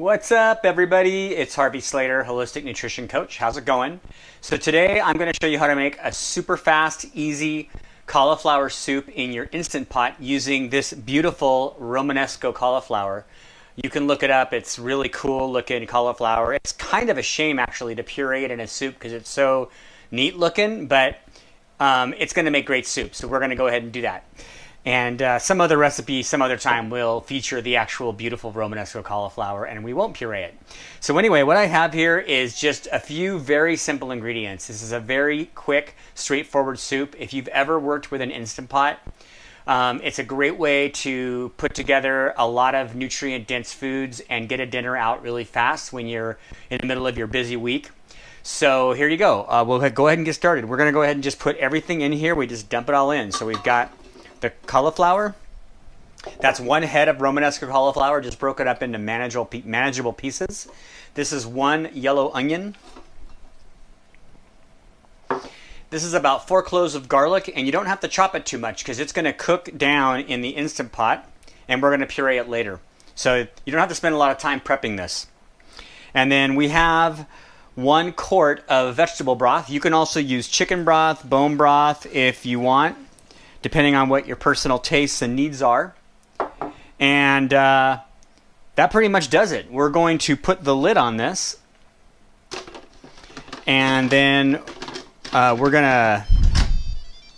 What's up, everybody? It's Harvey Slater, Holistic Nutrition Coach. How's it going? So today I'm going to show you how to make a super fast, easy cauliflower soup in your Instant Pot using this beautiful Romanesco cauliflower. You can look it up. It's really cool looking cauliflower. It's kind of a shame actually to puree it in a soup because it's so neat looking, but it's going to make great soup. So we're going to go ahead and do that. And some other recipe, some other time, will feature the actual beautiful Romanesco cauliflower, and we won't puree it. So anyway, what I have here is just a few very simple ingredients. This is a very quick, straightforward soup. If you've ever worked with an Instant Pot, it's a great way to put together a lot of nutrient-dense foods and get a dinner out really fast when you're in the middle of your busy week. So here you go. We'll go ahead and get started. We're going to go ahead and just put everything in here. We just dump it all in. So we've got the cauliflower. That's one head of Romanesco cauliflower, just broken up into manageable pieces. This is one yellow onion. This is about 4 cloves of garlic, and you don't have to chop it too much because it's going to cook down in the Instant Pot, and we're going to puree it later. So you don't have to spend a lot of time prepping this. And then we have 1 quart of vegetable broth. You can also use chicken broth, bone broth if you want, depending on what your personal tastes and needs are. And that pretty much does it. We're going to put the lid on this, and then it's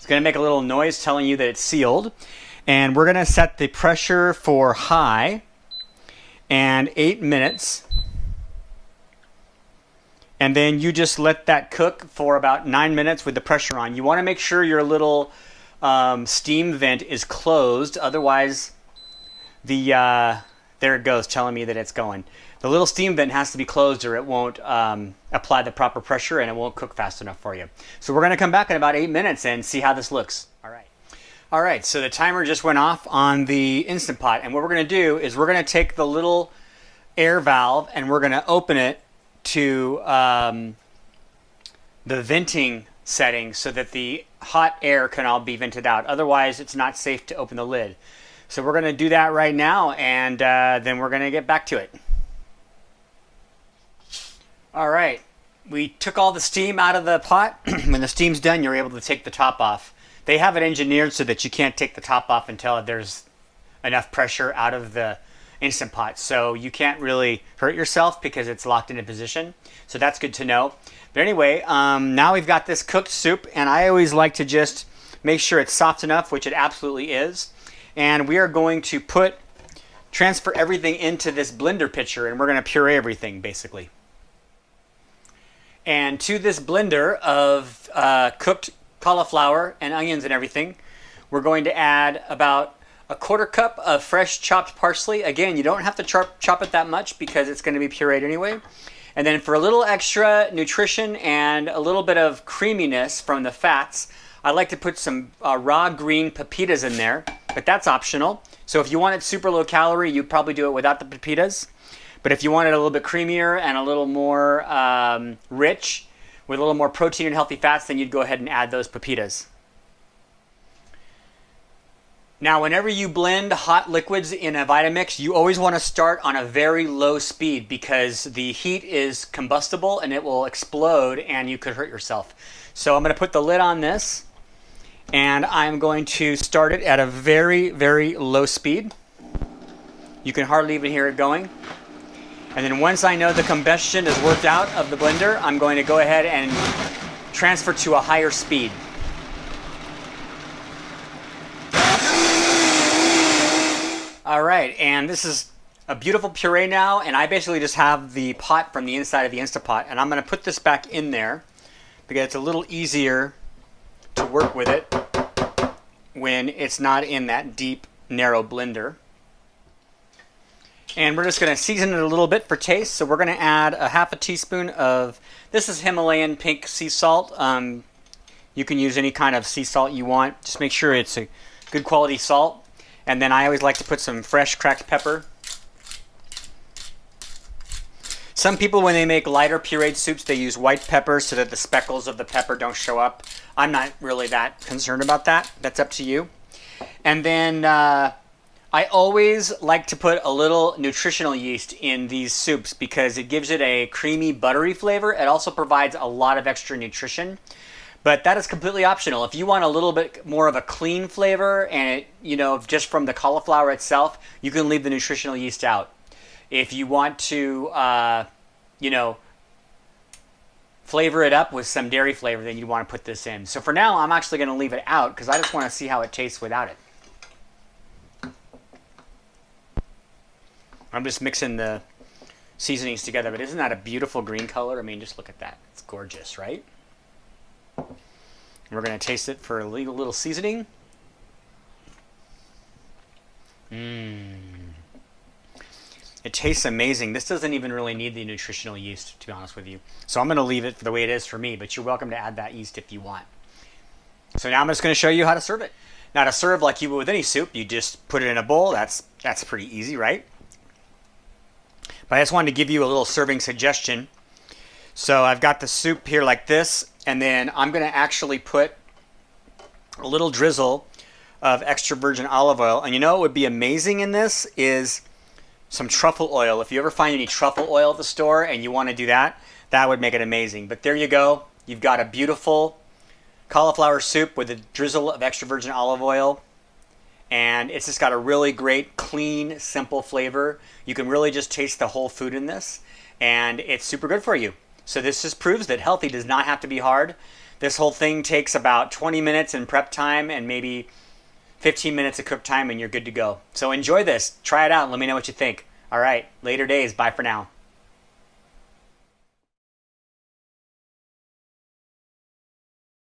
gonna make a little noise telling you that it's sealed. And we're gonna set the pressure for high and 8 minutes. And then you just let that cook for about 9 minutes with the pressure on. You wanna make sure your little steam vent is closed, otherwise there it goes telling me that it's going. The little steam vent has to be closed or it won't apply the proper pressure and it won't cook fast enough for you. So we're going to come back in about 8 minutes and see how this looks. All right, so the timer just went off on the Instant Pot, and what we're going to do is we're going to take the little air valve and we're going to open it to the venting setting so that the hot air can all be vented out. Otherwise, it's not safe to open the lid. So we're going to do that right now, and then we're going to get back to it. All right, we took all the steam out of the pot. When the steam's done, you're able to take the top off. They have it engineered so that you can't take the top off until there's enough pressure out of the Instant Pot. So you can't really hurt yourself because it's locked into position. So that's good to know. But anyway, now we've got this cooked soup, and I always like to just make sure it's soft enough, which it absolutely is. And we are going to transfer everything into this blender pitcher, and we're going to puree everything basically. And to this blender of cooked cauliflower and onions and everything, we're going to add about 1/4 cup of fresh chopped parsley. Again, you don't have to chop it that much because it's going to be pureed anyway. And then for a little extra nutrition and a little bit of creaminess from the fats, I like to put some raw green pepitas in there, but that's optional. So if you want it super low calorie, you'd probably do it without the pepitas. But if you want it a little bit creamier and a little more rich, with a little more protein and healthy fats, then you'd go ahead and add those pepitas. Now, whenever you blend hot liquids in a Vitamix, you always want to start on a very low speed because the heat is combustible and it will explode and you could hurt yourself. So I'm going to put the lid on this, and I'm going to start it at a very, very low speed. You can hardly even hear it going. And then once I know the combustion is worked out of the blender, I'm going to go ahead and transfer to a higher speed. All right, and this is a beautiful puree now, and I basically just have the pot from the inside of the Instant Pot, and I'm going to put this back in there because it's a little easier to work with it when it's not in that deep, narrow blender. And we're just going to season it a little bit for taste, so we're going to add a 1/2 teaspoon of, this is Himalayan pink sea salt. You can use any kind of sea salt you want. Just make sure it's a good quality salt. And then I always like to put some fresh cracked pepper. Some people, when they make lighter pureed soups, they use white pepper so that the speckles of the pepper don't show up. I'm not really that concerned about that. That's up to you. And then I always like to put a little nutritional yeast in these soups because it gives it a creamy, buttery flavor. It also provides a lot of extra nutrition. But that is completely optional. If you want a little bit more of a clean flavor and just from the cauliflower itself, you can leave the nutritional yeast out. If you want to, flavor it up with some dairy flavor, then you want to put this in. So for now, I'm actually going to leave it out because I just want to see how it tastes without it. I'm just mixing the seasonings together, but isn't that a beautiful green color? I mean, just look at that. It's gorgeous, right? We're going to taste it for a little seasoning. It tastes amazing. This doesn't even really need the nutritional yeast, to be honest with you. So I'm going to leave it the way it is for me, but you're welcome to add that yeast if you want. So now I'm just going to show you how to serve it. Now to serve like you would with any soup, you just put it in a bowl. That's pretty easy, right? But I just wanted to give you a little serving suggestion. So I've got the soup here like this, and then I'm going to actually put a little drizzle of extra virgin olive oil. And you know what would be amazing in this is some truffle oil. If you ever find any truffle oil at the store and you want to do that, that would make it amazing. But there you go. You've got a beautiful cauliflower soup with a drizzle of extra virgin olive oil. And it's just got a really great, clean, simple flavor. You can really just taste the whole food in this. And it's super good for you. So this just proves that healthy does not have to be hard. This whole thing takes about 20 minutes in prep time and maybe 15 minutes of cook time and you're good to go. So enjoy this. Try it out and let me know what you think. All right, later days. Bye for now.